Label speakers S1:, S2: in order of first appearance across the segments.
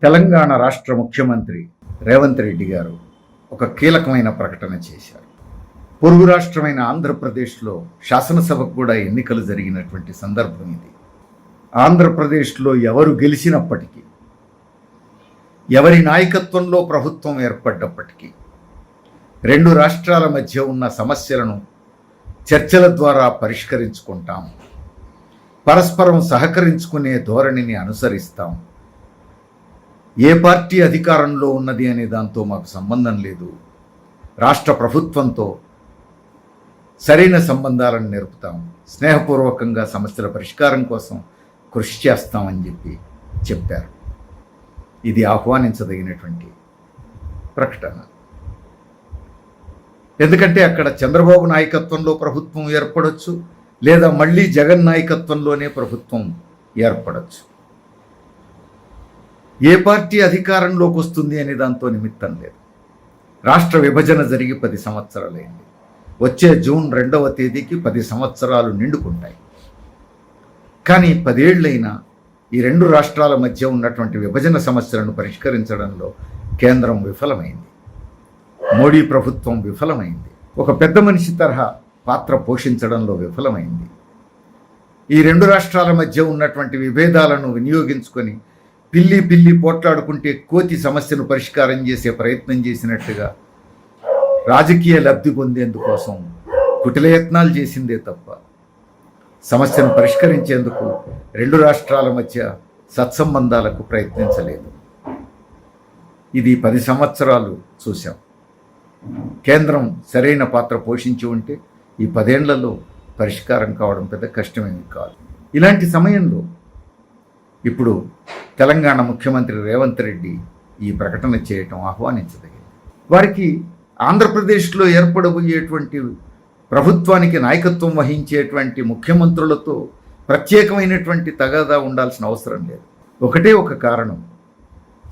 S1: తెలంగాణ రాష్ట్ర ముఖ్యమంత్రి రేవంత్ రెడ్డి గారు ఒక కీలకమైన ప్రకటన చేశారు. పొరుగు రాష్ట్రమైన ఆంధ్రప్రదేశ్లో శాసనసభకు కూడా ఎన్నికలు జరిగినటువంటి సందర్భం ఇది. ఆంధ్రప్రదేశ్లో ఎవరు గెలిచినప్పటికీ, ఎవరి నాయకత్వంలో ప్రభుత్వం ఏర్పడ్డప్పటికీ, రెండు రాష్ట్రాల మధ్య ఉన్న సమస్యలను చర్చల ద్వారా పరిష్కరించుకుంటాం, పరస్పరం సహకరించుకునే ధోరణిని అనుసరిస్తాం. ఏ పార్టీ అధికారంలో ఉన్నది అనే దాంతో మాకు సంబంధం లేదు. రాష్ట్ర ప్రభుత్వంతో సరైన సంబంధాలను నేర్పుతాం, స్నేహపూర్వకంగా సమస్యల పరిష్కారం కోసం కృషి చేస్తామని చెప్పారు. ఇది ఆహ్వానించదగినటువంటి ప్రకటన. ఎందుకంటే అక్కడ చంద్రబాబు నాయకత్వంలో ప్రభుత్వం ఏర్పడవచ్చు, లేదా మళ్ళీ జగన్ నాయకత్వంలోనే ప్రభుత్వం ఏర్పడవచ్చు. ఏ పార్టీ అధికారంలోకి వస్తుంది అనే దాంతో నిమిత్తం లేదు. రాష్ట్ర విభజన జరిగి 10 సంవత్సరాలైంది. వచ్చే జూన్ 2వ తేదీకి 10 సంవత్సరాలు నిండుకుంటాయి. కానీ 10 ఏళ్లైనా ఈ రెండు రాష్ట్రాల మధ్య ఉన్నటువంటి విభజన సమస్యలను పరిష్కరించడంలో కేంద్రం విఫలమైంది, మోడీ ప్రభుత్వం విఫలమైంది, ఒక పెద్ద మనిషి తరహా పాత్ర పోషించడంలో విఫలమైంది. ఈ రెండు రాష్ట్రాల మధ్య ఉన్నటువంటి విభేదాలను వినియోగించుకొని పిల్లి పోట్లాడుకుంటే కోతి సమస్యను పరిష్కారం చేసే ప్రయత్నం చేసినట్టుగా రాజకీయ లబ్ధి పొందేందుకోసం కుటిలయత్నాలు చేసిందే తప్ప సమస్యను పరిష్కరించేందుకు రెండు రాష్ట్రాల మధ్య సత్సంబంధాలకు ప్రయత్నించలేదు. ఇది 10 సంవత్సరాలు చూశాం. కేంద్రం సరైన పాత్ర పోషించి ఉంటే ఈ 10 ఏళ్లలో పరిష్కారం కావడం పెద్ద కష్టమేమి కాదు. ఇలాంటి సమయంలో ఇప్పుడు తెలంగాణ ముఖ్యమంత్రి రేవంత్ రెడ్డి ఈ ప్రకటన చేయటం ఆహ్వానించదగింది. వారికి ఆంధ్రప్రదేశ్లో ఏర్పడబోయేటువంటి ప్రభుత్వానికి నాయకత్వం వహించేటువంటి ముఖ్యమంత్రులతో ప్రత్యేకమైనటువంటి తగాదా ఉండాల్సిన అవసరం లేదు. ఒకటే ఒక కారణం,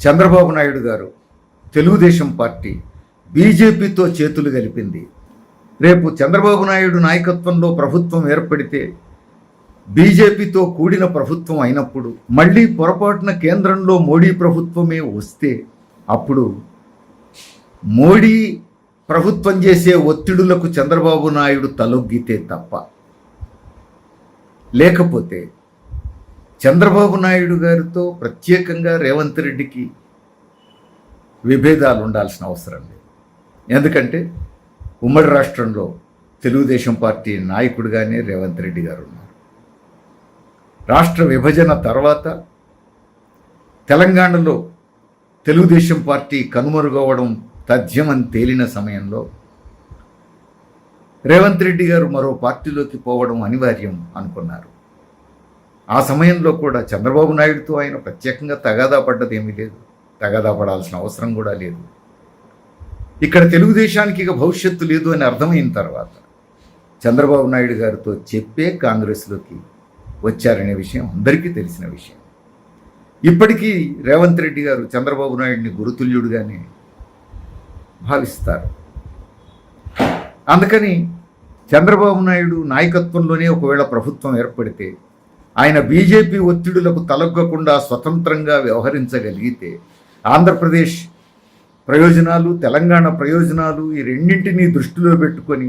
S1: చంద్రబాబు నాయుడు గారు తెలుగుదేశం పార్టీ బీజేపీతో చేతులు కలిపింది. రేపు చంద్రబాబు నాయుడు నాయకత్వంలో ప్రభుత్వం ఏర్పడితే, బీజేపీతో కూడిన ప్రభుత్వం అయినప్పుడు, మళ్ళీ పొరపాటున కేంద్రంలో మోడీ ప్రభుత్వమే వస్తే, అప్పుడు మోడీ ప్రభుత్వం చేసే ఒత్తిడులకు చంద్రబాబు నాయుడు తలొగ్గితే తప్ప, లేకపోతే చంద్రబాబు నాయుడు గారితో ప్రత్యేకంగా రేవంత్ రెడ్డికి విభేదాలు ఉండాల్సిన అవసరం లేదు. ఎందుకంటే ఉమ్మడి రాష్ట్రంలో తెలుగుదేశం పార్టీ నాయకుడిగానే రేవంత్ రెడ్డి గారు ఉన్నారు. రాష్ట్ర విభజన తర్వాత తెలంగాణలో తెలుగుదేశం పార్టీ కనుమరుగవడం తథ్యమని తేలిన సమయంలో రేవంత్ రెడ్డి గారు మరో పార్టీలోకి పోవడం అనివార్యం అనుకున్నారు. ఆ సమయంలో కూడా చంద్రబాబు నాయుడుతో ఆయన ప్రత్యేకంగా తగాదా పడ్డదేమీ లేదు, తగాదా పడాల్సిన అవసరం కూడా లేదు. ఇక్కడ తెలుగుదేశానికి ఇక భవిష్యత్తు లేదు అని అర్థమైన తర్వాత చంద్రబాబు నాయుడు గారితో చెప్పే కాంగ్రెస్లోకి వచ్చారనే విషయం అందరికీ తెలిసిన విషయం. ఇప్పటికీ రేవంత్ రెడ్డి గారు చంద్రబాబు నాయుడిని గురుతుల్యుడుగానే భావిస్తారు. అందుకని చంద్రబాబు నాయుడు నాయకత్వంలోనే ఒకవేళ ప్రభుత్వం ఏర్పడితే, ఆయన బీజేపీ ఒత్తిడులకు తలొగ్గకుండా స్వతంత్రంగా వ్యవహరించగలిగితే, ఆంధ్రప్రదేశ్ ప్రయోజనాలు, తెలంగాణ ప్రయోజనాలు ఈ రెండింటినీ దృష్టిలో పెట్టుకొని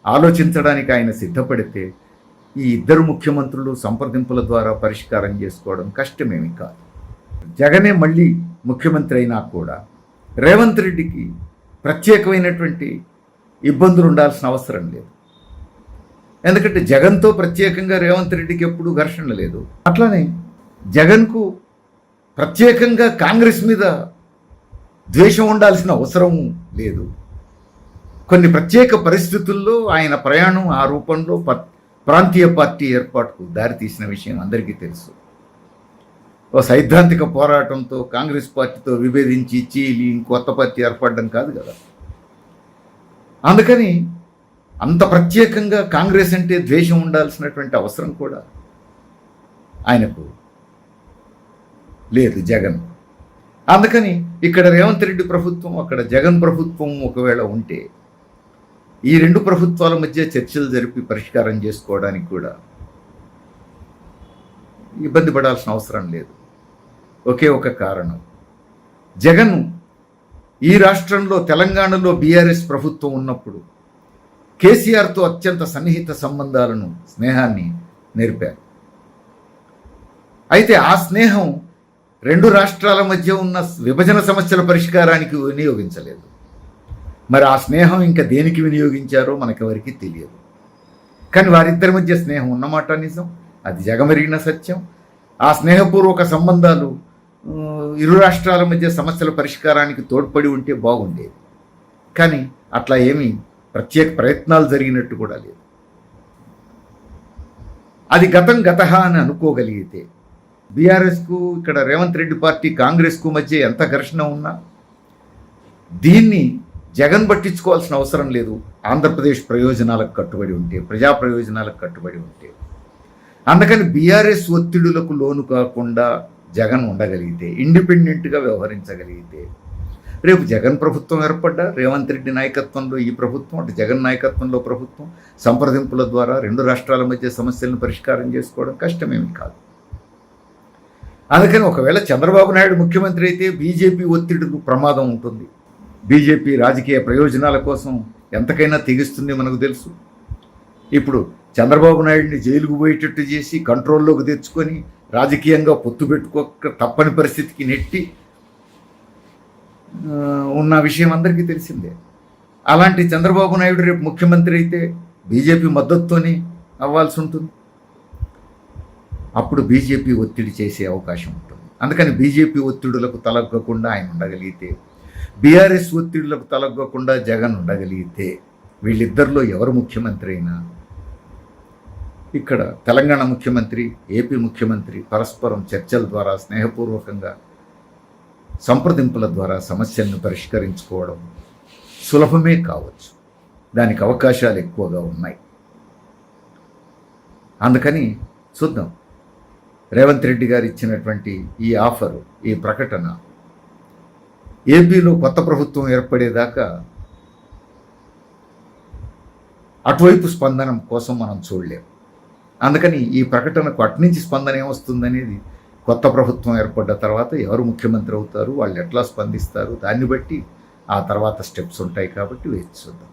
S1: ఆలోచించడానికి ఆయన సిద్ధపడితే, ఈ ఇద్దరు ముఖ్యమంత్రులు సంప్రదింపుల ద్వారా పరిష్కారం చేసుకోవడం కష్టమేమి కాదు. జగనే మళ్ళీ ముఖ్యమంత్రి అయినా కూడా రేవంత్ రెడ్డికి ప్రత్యేకమైనటువంటి ఇబ్బందులు ఉండాల్సిన అవసరం లేదు. ఎందుకంటే జగన్తో ప్రత్యేకంగా రేవంత్ రెడ్డికి ఎప్పుడూ ఘర్షణ లేదు. అట్లానే జగన్కు ప్రత్యేకంగా కాంగ్రెస్ మీద ద్వేషం ఉండాల్సిన అవసరం లేదు. కొన్ని ప్రత్యేక పరిస్థితుల్లో ఆయన ప్రయాణం ఆ రూపంలో ప్రాంతీయ పార్టీ ఏర్పాటుకు దారితీసిన విషయం అందరికీ తెలుసు. ఓ సైద్ధాంతిక పోరాటంతో కాంగ్రెస్ పార్టీతో విభేదించి చీలి కొత్త పార్టీ ఏర్పడడం కాదు కదా. అందుకని అంత ప్రత్యేకంగా కాంగ్రెస్ అంటే ద్వేషం ఉండాల్సినటువంటి అవసరం కూడా ఆయనకు లేదు, జగన్. అందుకని ఇక్కడ రేవంత్ రెడ్డి ప్రభుత్వం, అక్కడ జగన్ ప్రభుత్వం ఒకవేళ ఉంటే ఈ రెండు ప్రభుత్వాల మధ్య చర్చలు జరిపి పరిష్కారం చేసుకోవడానికి కూడా ఇబ్బంది పడాల్సిన అవసరం లేదు. ఒకే ఒక కారణం, జగన్ ఈ రాష్ట్రంలో తెలంగాణలో బీఆర్ఎస్ ప్రభుత్వం ఉన్నప్పుడు కేసీఆర్తో అత్యంత సన్నిహిత సంబంధాలను స్నేహాన్ని నేర్పారు. అయితే ఆ స్నేహం రెండు రాష్ట్రాల మధ్య ఉన్న విభజన సమస్యల పరిష్కారానికి వినియోగించలేదు. మరి ఆ స్నేహం ఇంకా దేనికి వినియోగించారో మనకెవరికి తెలియదు. కానీ వారిద్దరి మధ్య స్నేహం ఉన్నమాట నిజం, అది జగమెరిగిన సత్యం. ఆ స్నేహపూర్వక సంబంధాలు ఇరు రాష్ట్రాల మధ్య సమస్యల పరిష్కారానికి తోడ్పడి ఉంటే బాగుండేది. కానీ అట్లా ఏమీ ప్రత్యేక ప్రయత్నాలు జరిగినట్టు కూడా లేదు. అది గతం గతహ అని అనుకోగలిగితే బీఆర్ఎస్కు ఇక్కడ రేవంత్ రెడ్డి పార్టీ కాంగ్రెస్కు మధ్య ఎంత ఘర్షణ ఉన్నా దీన్ని జగన్ పట్టించుకోవాల్సిన అవసరం లేదు. ఆంధ్రప్రదేశ్ ప్రయోజనాలకు కట్టుబడి ఉంటే, ప్రజా ప్రయోజనాలకు కట్టుబడి ఉంటే. అందుకని బీఆర్ఎస్ ఒత్తిడులకు లోను కాకుండా జగన్ ఉండగలిగితే, ఇండిపెండెంట్గా వ్యవహరించగలిగితే, రేపు జగన్ ప్రభుత్వం ఏర్పడ్డా రేవంత్ రెడ్డి నాయకత్వంలో ఈ ప్రభుత్వం, అటు జగన్ నాయకత్వంలో ప్రభుత్వం సంప్రదింపుల ద్వారా రెండు రాష్ట్రాల మధ్య సమస్యలను పరిష్కారం చేసుకోవడం కష్టమేమి కాదు. అందుకని ఒకవేళ చంద్రబాబు నాయుడు ముఖ్యమంత్రి అయితే బీజేపీ ఒత్తిడికి ప్రమాదం ఉంటుంది. బీజేపీ రాజకీయ ప్రయోజనాల కోసం ఎంతకైనా తెగిస్తుంది మనకు తెలుసు. ఇప్పుడు చంద్రబాబు నాయుడిని జైలుకు పోయేటట్టు చేసి కంట్రోల్లోకి తెచ్చుకొని రాజకీయంగా పొత్తు పెట్టుకోక తప్పని పరిస్థితికి నెట్టి ఉన్న విషయం అందరికీ తెలిసిందే. అలాంటి చంద్రబాబు నాయుడు రేపు ముఖ్యమంత్రి అయితే బీజేపీ మద్దతుతోనే అవ్వాల్సి ఉంటుంది. అప్పుడు బీజేపీ ఒత్తిడి చేసే అవకాశం ఉంటుంది. అందుకని బీజేపీ ఒత్తిడులకు తలగ్గకుండా ఆయన ఉండగలిగితే, బీఆర్ఎస్ ఒత్తిడులకు తలగ్గకుండా జగన్ ఉండగలిగితే, వీళ్ళిద్దరిలో ఎవరు ముఖ్యమంత్రి అయినా ఇక్కడ తెలంగాణ ముఖ్యమంత్రి, ఏపీ ముఖ్యమంత్రి పరస్పరం చర్చల ద్వారా, స్నేహపూర్వకంగా సంప్రదింపుల ద్వారా సమస్యలను పరిష్కరించుకోవడం సులభమే కావచ్చు. దానికి అవకాశాలు ఎక్కువగా ఉన్నాయి. అందుకని చూద్దాం. రేవంత్ రెడ్డి గారు ఇచ్చినటువంటి ఈ ఆఫరు, ఈ ప్రకటన ఏపీలో కొత్త ప్రభుత్వం ఏర్పడేదాకా అటువైపు స్పందన కోసం మనం చూడలేం. అందుకని ఈ ప్రకటనకు అటునుంచి స్పందన ఏమొస్తుందనేది కొత్త ప్రభుత్వం ఏర్పడ్డ తర్వాత ఎవరు ముఖ్యమంత్రి అవుతారు, వాళ్ళు ఎట్లా స్పందిస్తారు, దాన్ని బట్టి ఆ తర్వాత స్టెప్స్ ఉంటాయి. కాబట్టి వేచి చూద్దాం.